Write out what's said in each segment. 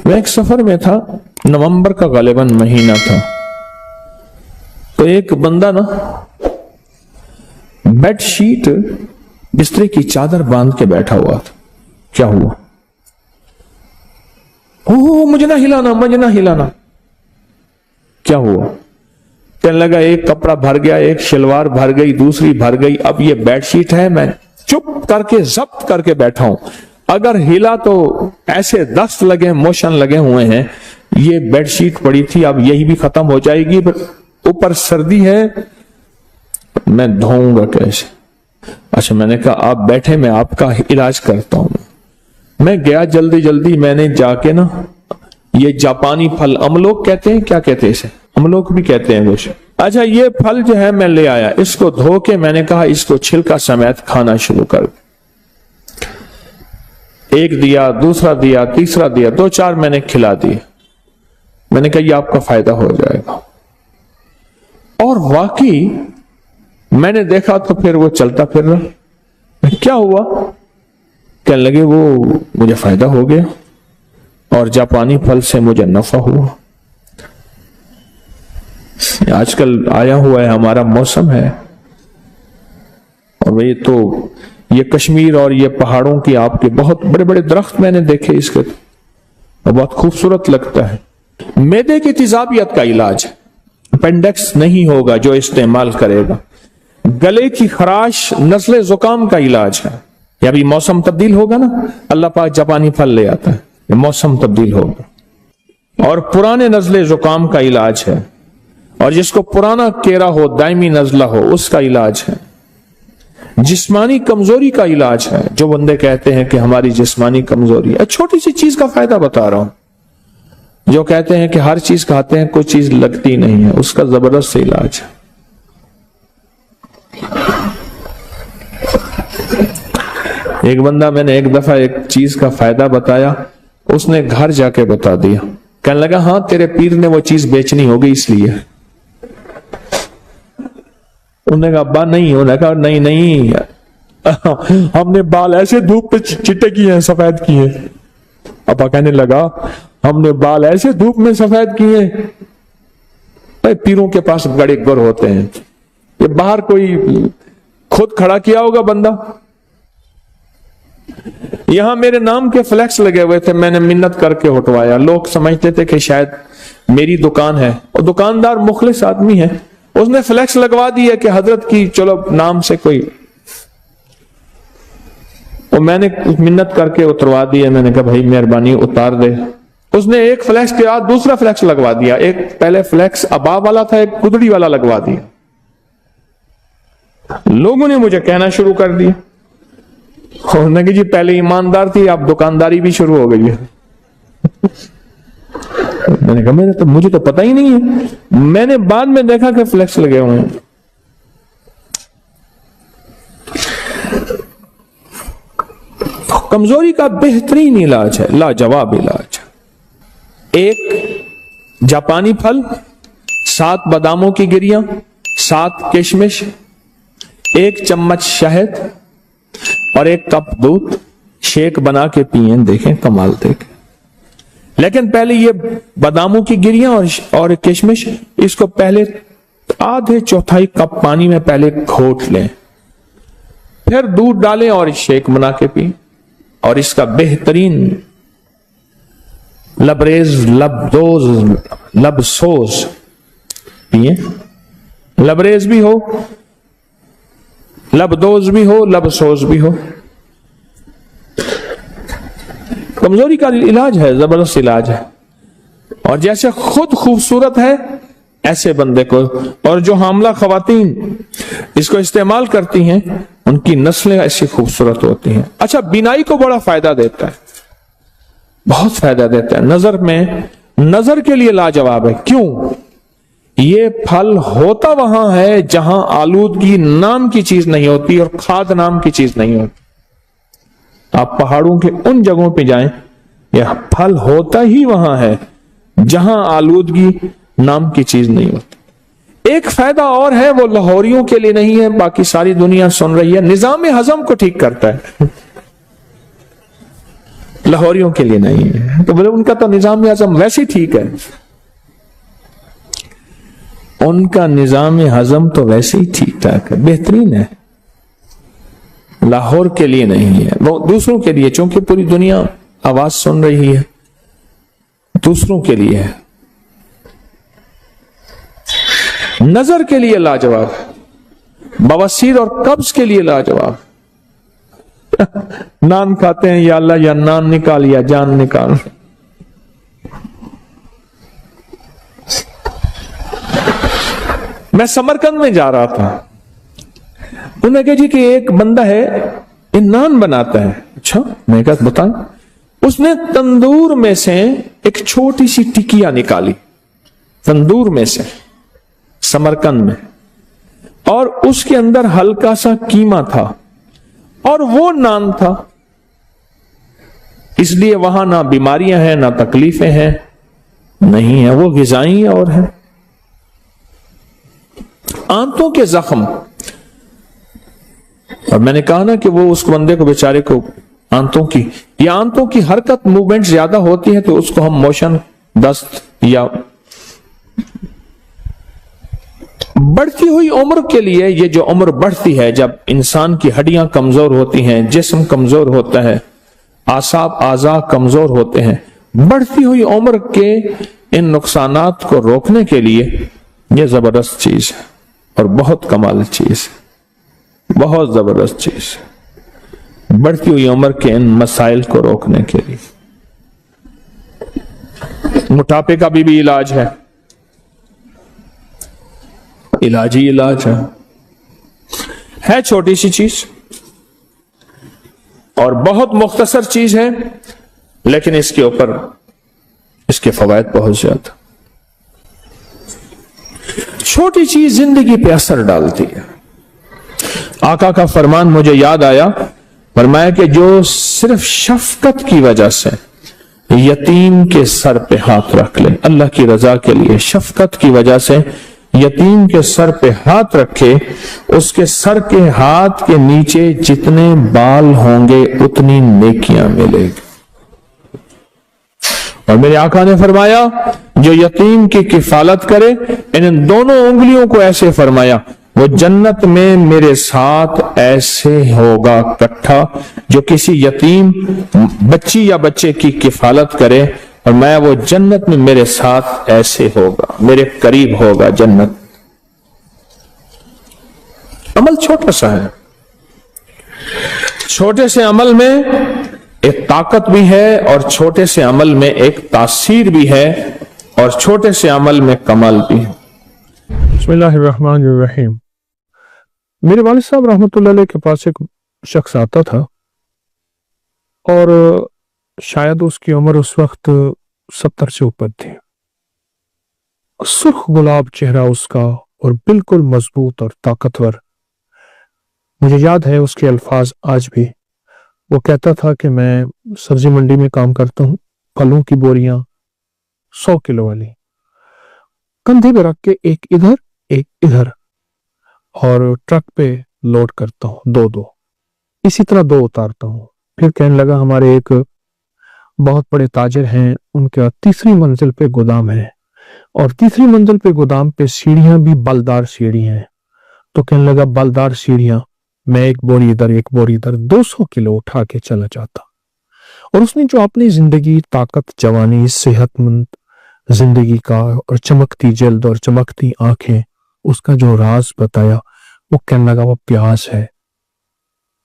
میں ایک سفر میں تھا، نومبر کا غالباً مہینہ تھا، تو ایک بندہ نا بیڈ شیٹ بسترے کی چادر باندھ کے بیٹھا ہوا تھا۔ کیا ہوا؟ مجھے نہ ہلانا، مجھے نہ ہلانا۔ کیا ہوا؟ کہنے لگا ایک کپڑا بھر گیا، ایک شلوار بھر گئی، دوسری بھر گئی، اب یہ بیڈ شیٹ ہے، میں چپ کر کے ضبط کر کے بیٹھا ہوں، اگر ہلا تو ایسے دست لگے، موشن لگے ہوئے ہیں، یہ بیڈ شیٹ پڑی تھی، اب یہی بھی ختم ہو جائے گی، اوپر سردی ہے، میں دھوؤں گا کیسے؟ اچھا، میں نے کہا آپ بیٹھے، میں آپ کا علاج کرتا ہوں۔ میں گیا جلدی جلدی، میں نے جا کے نا یہ جاپانی پھل املوک کہتے ہیں، کیا کہتے ہیں اسے؟ املوک بھی کہتے ہیں کچھ۔ اچھا، یہ پھل جو ہے میں لے آیا، اس کو دھو کے میں نے کہا اس کو چھلکا سمیت کھانا شروع کر۔ ایک دیا، دوسرا دیا، تیسرا دیا، 2-4 میں نے کھلا دیے۔ میں نے کہا یہ آپ کا فائدہ ہو جائے گا، اور واقعی میں نے دیکھا تو پھر وہ چلتا پھر رہا۔ کیا ہوا؟ کہنے لگے وہ مجھے فائدہ ہو گیا اور جاپانی پھل سے مجھے نفع ہوا۔ آج کل آیا ہوا ہے ہمارا موسم ہے، اور یہ کشمیر اور یہ پہاڑوں کی آپ کے بہت بڑے بڑے درخت میں نے دیکھے، اس کے بہت خوبصورت لگتا ہے۔ معدے کی تیزابیت کا علاج، اپینڈکس نہیں ہوگا جو استعمال کرے گا۔ گلے کی خراش، نزلے زکام کا علاج ہے۔ یا بھی موسم تبدیل ہوگا نا، اللہ پاک جاپانی پھل لے آتا ہے، موسم تبدیل ہوگا۔ اور پرانے نزلے زکام کا علاج ہے، اور جس کو پرانا کیرا ہو، دائمی نزلہ ہو، اس کا علاج ہے۔ جسمانی کمزوری کا علاج ہے، جو بندے کہتے ہیں کہ ہماری جسمانی کمزوری ہے، چھوٹی سی چیز کا فائدہ بتا رہا ہوں۔ جو کہتے ہیں کہ ہر چیز کھاتے ہیں کوئی چیز لگتی نہیں ہے، اس کا زبردست علاج ہے۔ ایک بندہ، میں نے ایک دفعہ ایک چیز کا فائدہ بتایا، اس نے گھر جا کے بتا دیا، کہنے لگا ہاں تیرے پیر نے وہ چیز بیچنی ہوگی اس لیے۔ انہوں نے کہا ابا نہیں، انہوں نے کہا نہیں، ہم نے بال ایسے دھوپ پہ چٹے کیے ہیں، سفید کیے۔ ابا کہنے لگا ہم نے بال ایسے دھوپ میں سفید کیے، پیروں کے پاس بڑے گر ہوتے ہیں، یہ باہر کوئی خود کھڑا کیا ہوگا بندہ۔ یہاں میرے نام کے فلیکس لگے ہوئے تھے، میں نے منت کر کے ہٹوایا۔ لوگ سمجھتے تھے کہ شاید میری دکان ہے، اور دکاندار مخلص آدمی ہے، اس نے فلیکس لگوا دی ہے کہ حضرت کی چلو نام سے کوئی، اور میں نے منت کر کے اتروا دی ہے۔ میں نے کہا بھائی مہربانی اتار دے۔ اس نے ایک فلیکس کے بعد دوسرا فلیکس لگوا دیا، ایک پہلے فلیکس ابا والا تھا، ایک گدڑی والا لگوا دیا۔ لوگوں نے مجھے کہنا شروع کر دیا، انہوں نے کہا جی پہلے ایماندار تھی، اب دکانداری بھی شروع ہو گئی ہے۔ میں نے کہا مجھے تو پتہ ہی نہیں ہے، میں نے بعد میں دیکھا کہ فلیکس لگے ہوئے ہیں۔ کمزوری کا بہترین علاج ہے، لاجواب علاج۔ ایک جاپانی پھل، 7 باداموں کی گریاں، 7 کشمش، 1 چمچ شہد اور 1 کپ دودھ، شیک بنا کے پئیں، دیکھیں کمال دیکھیں۔ لیکن پہلے یہ باداموں کی گریاں اور کشمش، اس کو پہلے آدھے چوتھائی کپ پانی میں پہلے گھوٹ لیں، پھر دودھ ڈالیں اور شیک بنا کے پئیں، اور اس کا بہترین لبریز لب سوز پئیں، لبریز بھی ہو، لبدوز بھی ہو، لب سوز بھی ہو۔ کمزوری کا علاج ہے، زبردست علاج ہے، اور جیسے خود خوبصورت ہے ایسے بندے کو، اور جو حاملہ خواتین اس کو استعمال کرتی ہیں ان کی نسلیں ایسی خوبصورت ہوتی ہیں۔ اچھا، بینائی کو بڑا فائدہ دیتا ہے، بہت فائدہ دیتا ہے۔ نظر کے لیے لاجواب ہے۔ کیوں؟ یہ پھل ہوتا وہاں ہے جہاں آلودگی نام کی چیز نہیں ہوتی اور کھاد نام کی چیز نہیں ہوتی۔ آپ پہاڑوں کے ان جگہوں پہ جائیں، یہ پھل ہوتا ہی وہاں ہے جہاں آلودگی نام کی چیز نہیں ہوتی۔ ایک فائدہ اور ہے، وہ لاہوریوں کے لیے نہیں ہے، باقی ساری دنیا سن رہی ہے، نظام ہضم کو ٹھیک کرتا ہے۔ لاہوریوں کے لیے نہیں ہے. تو بولے ان کا تو نظام ہضم ویسے ہی ٹھیک ہے, ان کا نظام ہضم تو ویسے ہی ٹھیک ٹھاک ہے, بہترین ہے, لاہور کے لیے نہیں ہے, وہ دوسروں کے لیے, چونکہ پوری دنیا آواز سن رہی ہے, دوسروں کے لیے ہے. نظر کے لیے لاجواب, بواسیر اور قبض کے لیے لاجواب. نان کھاتے ہیں, یا اللہ یا نان نکال یا جان نکال. میں سمرقند میں جا رہا تھا, انہوں نے کہا جی کہ ایک بندہ ہے یہ نان بناتا ہے. اچھا, میں کہا بتائیں. اس نے تندور میں سے ایک چھوٹی سی ٹکیا نکالی, تندور میں سے, سمرقند میں, اور اس کے اندر ہلکا سا قیمہ تھا اور وہ نان تھا. اس لیے وہاں نہ بیماریاں ہیں نہ تکلیفیں ہیں, نہیں ہیں, وہ غذائی اور ہیں. آنتوں کے زخم, اور میں نے کہا نا کہ وہ اس بندے کو بیچارے کو آنتوں کی یا آنتوں کی حرکت موومنٹ زیادہ ہوتی ہے تو اس کو ہم موشن دست, یا بڑھتی ہوئی عمر کے لیے, یہ جو عمر بڑھتی ہے جب انسان کی ہڈیاں کمزور ہوتی ہیں, جسم کمزور ہوتا ہے, اعصاب اعضاء کمزور ہوتے ہیں, بڑھتی ہوئی عمر کے ان نقصانات کو روکنے کے لیے یہ زبردست چیز ہے اور بہت کمال چیز ہے, بہت زبردست چیز ہے, بڑھتی ہوئی عمر کے ان مسائل کو روکنے کے لیے. موٹاپے کا بھی علاج ہے, علاج ہی علاج ہے چھوٹی سی چیز اور بہت مختصر چیز ہے, لیکن اس کے اوپر اس کے فوائد بہت زیادہ. چھوٹی چیز زندگی پہ اثر ڈالتی ہے. آقا کا فرمان مجھے یاد آیا, فرمایا کہ جو صرف شفقت کی وجہ سے یتیم کے سر پہ ہاتھ رکھ لے, اللہ کی رضا کے لیے شفقت کی وجہ سے یتیم کے سر پہ ہاتھ رکھے, اس کے سر کے ہاتھ کے نیچے جتنے بال ہوں گے اتنی نیکیاں ملے گی. اور میرے آقا نے فرمایا جو یتیم کی کفالت کرے, ان دونوں انگلیوں کو ایسے فرمایا, وہ جنت میں میرے ساتھ ایسے ہوگا کٹھا, جو کسی یتیم بچی یا بچے کی کفالت کرے, اور میں وہ جنت میں میرے ساتھ ایسے ہوگا, میرے قریب ہوگا جنت. عمل چھوٹا سا ہے, چھوٹے سے عمل میں ایک طاقت بھی ہے اور چھوٹے سے عمل میں ایک تاثیر بھی ہے اور چھوٹے سے عمل میں کمال بھی ہے. بسم اللہ الرحمن الرحیم. میرے والد صاحب رحمۃ اللہ علیہ کے پاس ایک شخص آتا تھا اور شاید اس کی عمر اس وقت 70 سے اوپر تھی. سرخ گلاب چہرہ اس کا اور بالکل مضبوط اور طاقتور. مجھے یاد ہے اس کے الفاظ آج بھی. وہ کہتا تھا کہ میں سبزی منڈی میں کام کرتا ہوں, پھلوں کی بوریاں 100 کلو والی کندھے پہ رکھ کے ایک ادھر ایک ادھر اور ٹرک پہ لوڈ کرتا ہوں, دو اسی طرح 2 اتارتا ہوں. پھر کہنے لگا ہمارے ایک بہت بڑے تاجر ہیں, ان کا 3ری منزل پہ گودام ہے اور 3ری منزل پہ گودام پہ سیڑھیاں بھی بلدار سیڑھی ہیں. تو کہنے لگا بلدار سیڑھیاں, میں ایک بوری ادھر ایک بوری ادھر 200 کلو اٹھا کے چلا جاتا. اور اس نے جو اپنی زندگی, طاقت, جوانی, صحت مند زندگی کا اور چمکتی جلد اور چمکتی آنکھیں, اس کا جو راز بتایا, وہ کہنے لگا وہ پیاز ہے.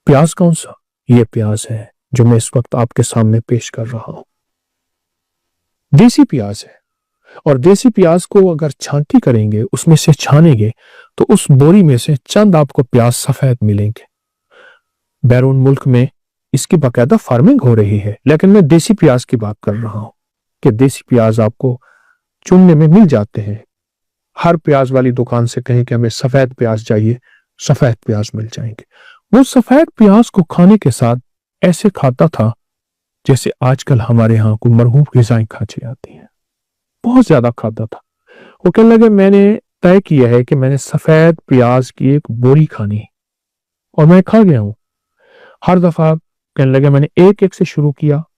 پیاز کون سا؟ یہ پیاز ہے جو میں اس وقت آپ کے سامنے پیش کر رہا ہوں. دیسی پیاز ہے, اور دیسی پیاز کو اگر چھانٹی کریں گے, اس میں سے چھانیں گے, تو اس بوری میں سے چند آپ کو پیاز سفید ملیں گے. بیرون ملک میں اس کی باقاعدہ فارمنگ ہو رہی ہے, لیکن میں دیسی پیاز کی بات کر رہا ہوں کہ دیسی پیاز آپ کو چننے میں مل جاتے ہیں. ہر پیاز والی دکان سے کہیں کہ ہمیں سفید پیاز چاہیے, سفید پیاز مل جائیں گے. وہ سفید پیاز کو کھانے کے ساتھ ایسے کھاتا تھا جیسے آج کل ہمارے ہاں کوئی مرغوب غذائیں کھائی جاتی ہیں. بہت زیادہ کھاتا تھا. وہ کہنے لگے میں نے طے کیا ہے کہ میں نے سفید پیاز کی ایک بوری کھانی, اور میں کھا گیا ہوں. ہر دفعہ کہنے لگے میں نے ایک سے شروع کیا,